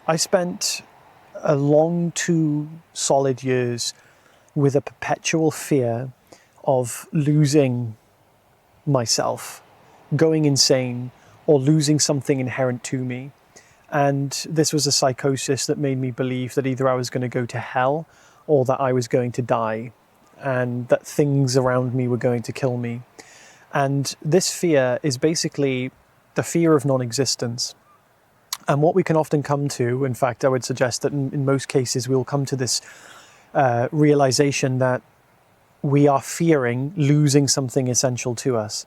I spent a long 2 solid years with a perpetual fear of losing myself, going insane, or losing something inherent to me. And this was a psychosis that made me believe that either I was going to go to hell or that I was going to die, and that things around me were going to kill me. And this fear is basically the fear of non-existence. And what we can often come to, in fact, I would suggest that in most cases we'll come to this realization that we are fearing losing something essential to us.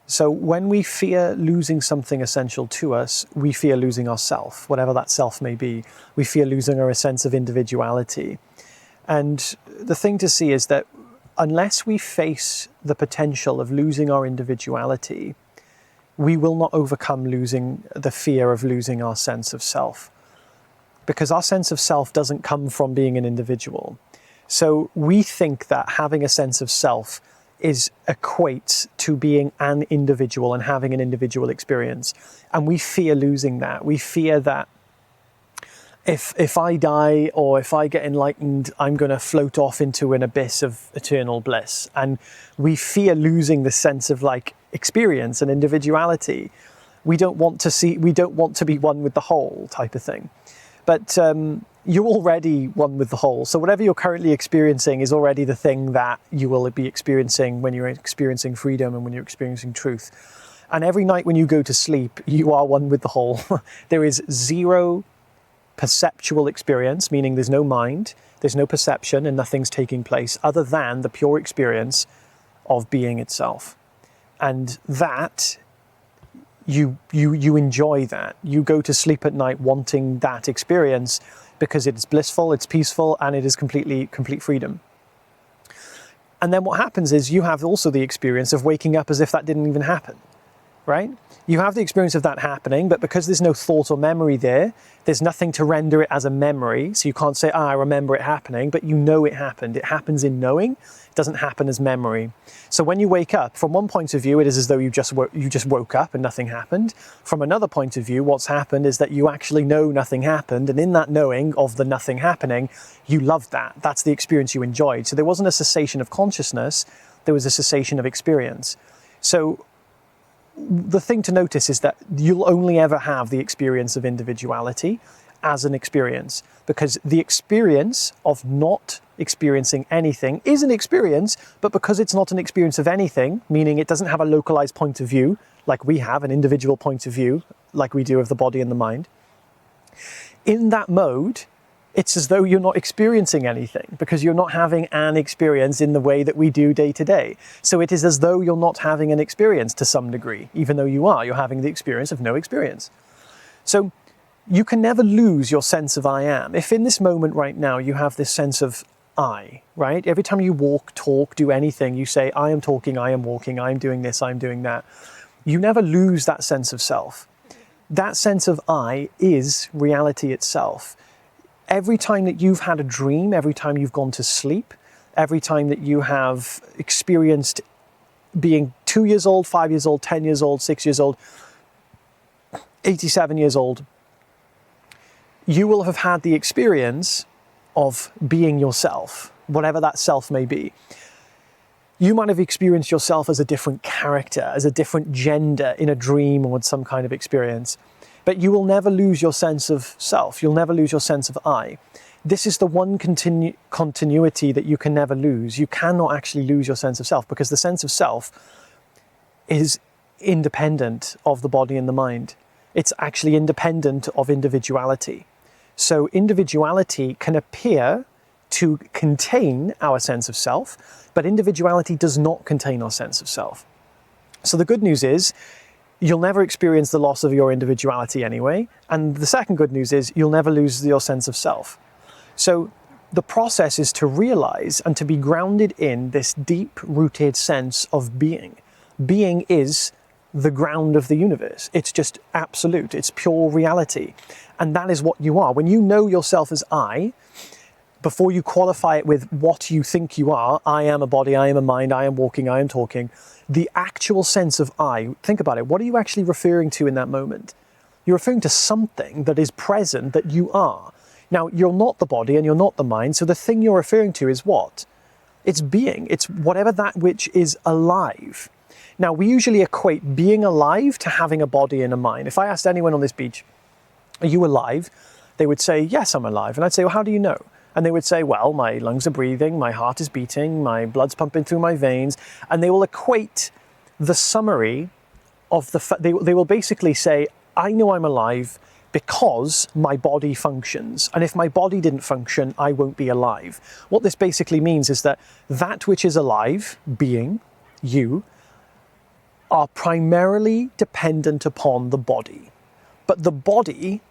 So when we fear losing something essential to us, we fear losing ourself, whatever that self may be. We fear losing our sense of individuality. And the thing to see is that unless we face the potential of losing our individuality, we will not overcome losing the fear of losing our sense of self. Because our sense of self doesn't come from being an individual. So we think that having a sense of self equates to being an individual and having an individual experience. And we fear losing that. We fear that if I die or if I get enlightened, I'm going to float off into an abyss of eternal bliss. And we fear losing the sense of experience and individuality. We don't want to be one with the whole type of thing. But you're already one with the whole. So whatever you're currently experiencing is already the thing that you will be experiencing when you're experiencing freedom and when you're experiencing truth. And every night when you go to sleep, you are one with the whole. There is zero perceptual experience, meaning there's no mind, there's no perception, and nothing's taking place other than the pure experience of being itself. And that, you enjoy that. You go to sleep at night wanting that experience because it's blissful, it's peaceful, and it is complete freedom. And then what happens is you have also the experience of waking up as if that didn't even happen, right? You have the experience of that happening, but because there's no thought or memory there's nothing to render it as a memory. So you can't say, I remember it happening, but you know it happened. It happens in knowing. It doesn't happen as memory. So when you wake up, from one point of view, it is as though you just woke up and nothing happened. From another point of view, what's happened is that you actually know nothing happened. And in that knowing of the nothing happening, you loved that. That's the experience you enjoyed. So there wasn't a cessation of consciousness. There was a cessation of experience. So the thing to notice is that you'll only ever have the experience of individuality as an experience, because the experience of not experiencing anything is an experience, but because it's not an experience of anything, meaning it doesn't have a localized point of view like we have, an individual point of view like we do of the body and the mind, in that mode, it's as though you're not experiencing anything because you're not having an experience in the way that we do day to day. So it is as though you're not having an experience to some degree, even though you're having the experience of no experience. So you can never lose your sense of I am. If in this moment right now you have this sense of I, right? Every time you walk, talk, do anything, you say, I am talking, I am walking, I am doing this, I am doing that. You never lose that sense of self. That sense of I is reality itself. Every time that you've had a dream, every time you've gone to sleep, every time that you have experienced being 2 years old, 5 years old, 10 years old, 6 years old, 87 years old, you will have had the experience of being yourself, whatever that self may be. You might have experienced yourself as a different character, as a different gender in a dream or in some kind of experience. But you will never lose your sense of self. You'll never lose your sense of I. This is the one continuity that you can never lose. You cannot actually lose your sense of self because the sense of self is independent of the body and the mind. It's actually independent of individuality. So individuality can appear to contain our sense of self, but individuality does not contain our sense of self. So the good news is, you'll never experience the loss of your individuality anyway. And the second good news is you'll never lose your sense of self. So the process is to realize and to be grounded in this deep-rooted sense of being. Being is the ground of the universe. It's just absolute. It's pure reality. And that is what you are. When you know yourself as I, before you qualify it with what you think you are, I am a body, I am a mind, I am walking, I am talking, the actual sense of I, think about it, what are you actually referring to in that moment? You're referring to something that is present that you are. Now, you're not the body and you're not the mind, so the thing you're referring to is what? It's being. It's whatever that which is alive. Now, we usually equate being alive to having a body and a mind. If I asked anyone on this beach, are you alive? They would say, yes, I'm alive. And I'd say, well, how do you know? And they would say, well, my lungs are breathing, my heart is beating, my blood's pumping through my veins. And they will equate the summary of they will basically say, I know I'm alive because my body functions. And if my body didn't function, I won't be alive. What this basically means is that which is alive, being, you, are primarily dependent upon the body. But the body,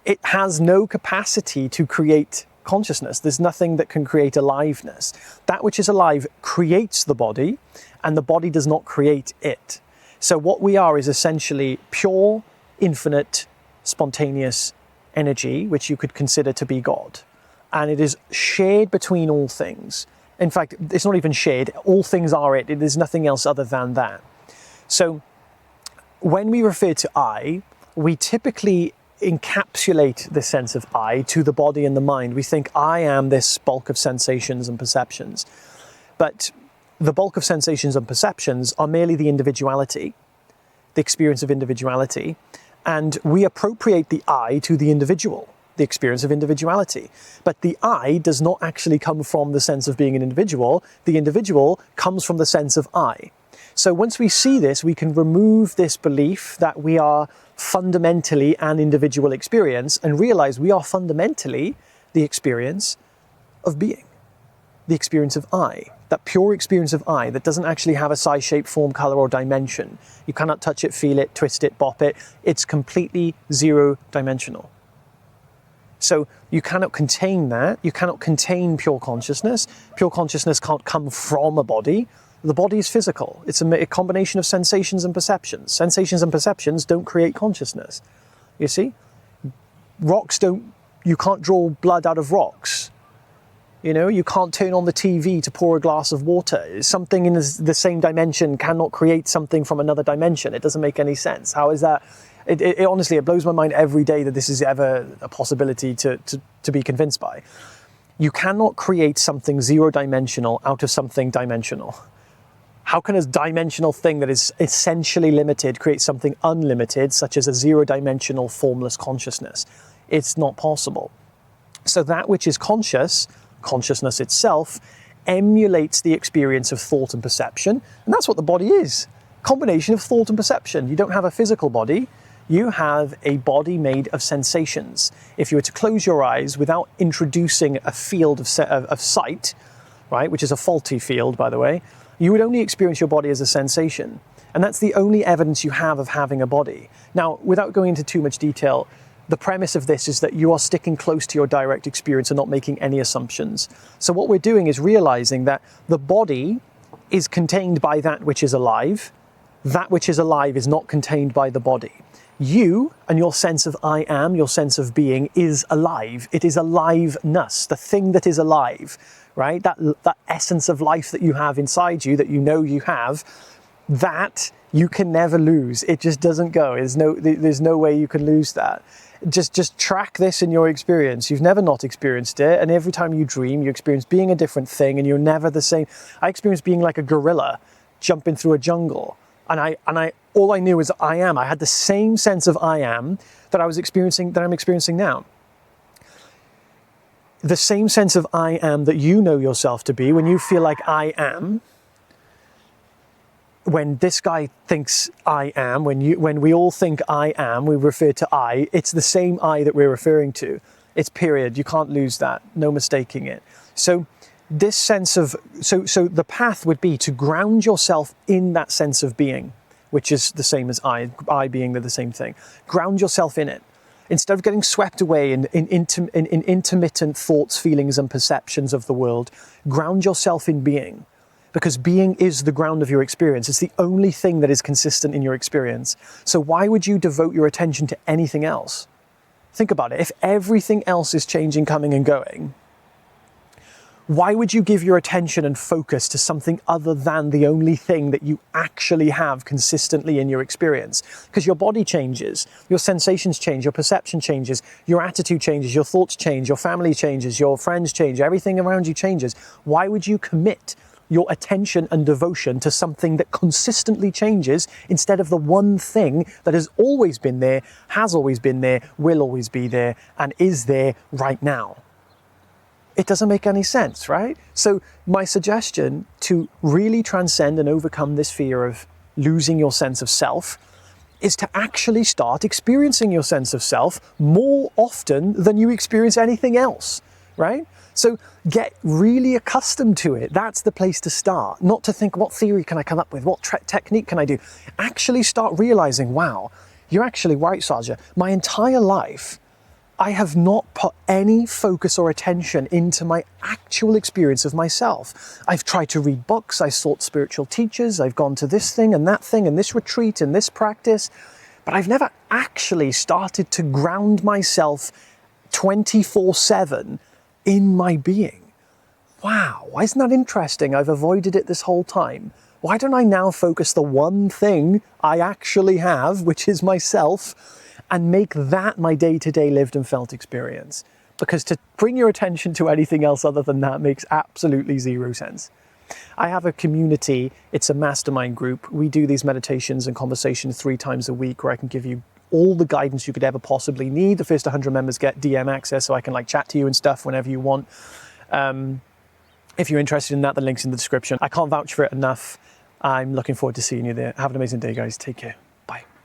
it has no capacity to create consciousness. There's nothing that can create aliveness. That which is alive creates the body, and the body does not create it. So what we are is essentially pure, infinite, spontaneous energy, which you could consider to be God. And it is shared between all things. In fact, it's not even shared. All things are it. There's nothing else other than that. So when we refer to I, we typically encapsulate the sense of I to the body and the mind. We think I am this bulk of sensations and perceptions. But the bulk of sensations and perceptions are merely the individuality, the experience of individuality. And we appropriate the I to the individual, the experience of individuality. But the I does not actually come from the sense of being an individual. The individual comes from the sense of I. So once we see this, we can remove this belief that we are fundamentally an individual experience and realize we are fundamentally the experience of being, the experience of I, that pure experience of I that doesn't actually have a size, shape, form, color, or dimension. You cannot touch it, feel it, twist it, bop it. It's completely zero dimensional. So you cannot contain that. You cannot contain pure consciousness. Pure consciousness can't come from a body. The body is physical. It's a combination of sensations and perceptions. Sensations and perceptions don't create consciousness. You see? You can't draw blood out of rocks. You know, you can't turn on the TV to pour a glass of water. Something in the same dimension cannot create something from another dimension. It doesn't make any sense. How is that? It honestly, it blows my mind every day that this is ever a possibility to be convinced by. You cannot create something zero-dimensional out of something dimensional. How can a dimensional thing that is essentially limited create something unlimited, such as a zero-dimensional formless consciousness? It's not possible. So that which is consciousness itself, emulates the experience of thought and perception, and that's what the body is. Combination of thought and perception. You don't have a physical body, you have a body made of sensations. If you were to close your eyes without introducing a field of sight, right, which is a faulty field, by the way, you would only experience your body as a sensation. And that's the only evidence you have of having a body. Now, without going into too much detail, the premise of this is that you are sticking close to your direct experience and not making any assumptions. So what we're doing is realizing that the body is contained by that which is alive. That which is alive is not contained by the body. You and your sense of I am, your sense of being, is alive. It is aliveness, the thing that is alive, right? That essence of life that you have inside you, that you know you have, that you can never lose. It just doesn't go. There's no way you can lose that. Just track this in your experience. You've never not experienced it, and every time you dream, you experience being a different thing, and you're never the same. I experienced being like a gorilla jumping through a jungle, and all I knew was I am. I had the same sense of I am that I'm experiencing now. The same sense of I am that you know yourself to be when you feel like I am. When this guy thinks I am, when we all think I am, we refer to I, it's the same I that we're referring to. It's period. You can't lose that. No mistaking it. So this sense of, so the path would be to ground yourself in that sense of being, which is the same as I being the same thing. Ground yourself in it. Instead of getting swept away in intermittent thoughts, feelings, and perceptions of the world, ground yourself in being. Because being is the ground of your experience. It's the only thing that is consistent in your experience. So why would you devote your attention to anything else? Think about it. If everything else is changing, coming, and going, Why would you give your attention and focus to something other than the only thing that you actually have consistently in your experience? Because your body changes, your sensations change, your perception changes, your attitude changes, your thoughts change, your family changes, your friends change, everything around you changes. Why would you commit your attention and devotion to something that consistently changes instead of the one thing that has always been there, has always been there, will always be there, and is there right now? It doesn't make any sense, right? So my suggestion to really transcend and overcome this fear of losing your sense of self is to actually start experiencing your sense of self more often than you experience anything else, right? So get really accustomed to it. That's the place to start. Not to think, what theory can I come up with? What technique can I do? Actually start realizing, wow, you're actually right, Saja. My entire life, I have not put any focus or attention into my actual experience of myself. I've tried to read books, I've sought spiritual teachers, I've gone to this thing and this retreat and this practice, but I've never actually started to ground myself 24/7 in my being. Wow, isn't that interesting? I've avoided it this whole time. Why don't I now focus the one thing I actually have, which is myself, and make that my day-to-day lived and felt experience? Because to bring your attention to anything else other than that makes absolutely zero sense. I have a community, it's a mastermind group. We do these meditations and conversations 3 times a week where I can give you all the guidance you could ever possibly need. The first 100 members get DM access, so I can chat to you and stuff whenever you want. If you're interested in that, the link's in the description. I can't vouch for it enough. I'm looking forward to seeing you there. Have an amazing day, guys. Take care.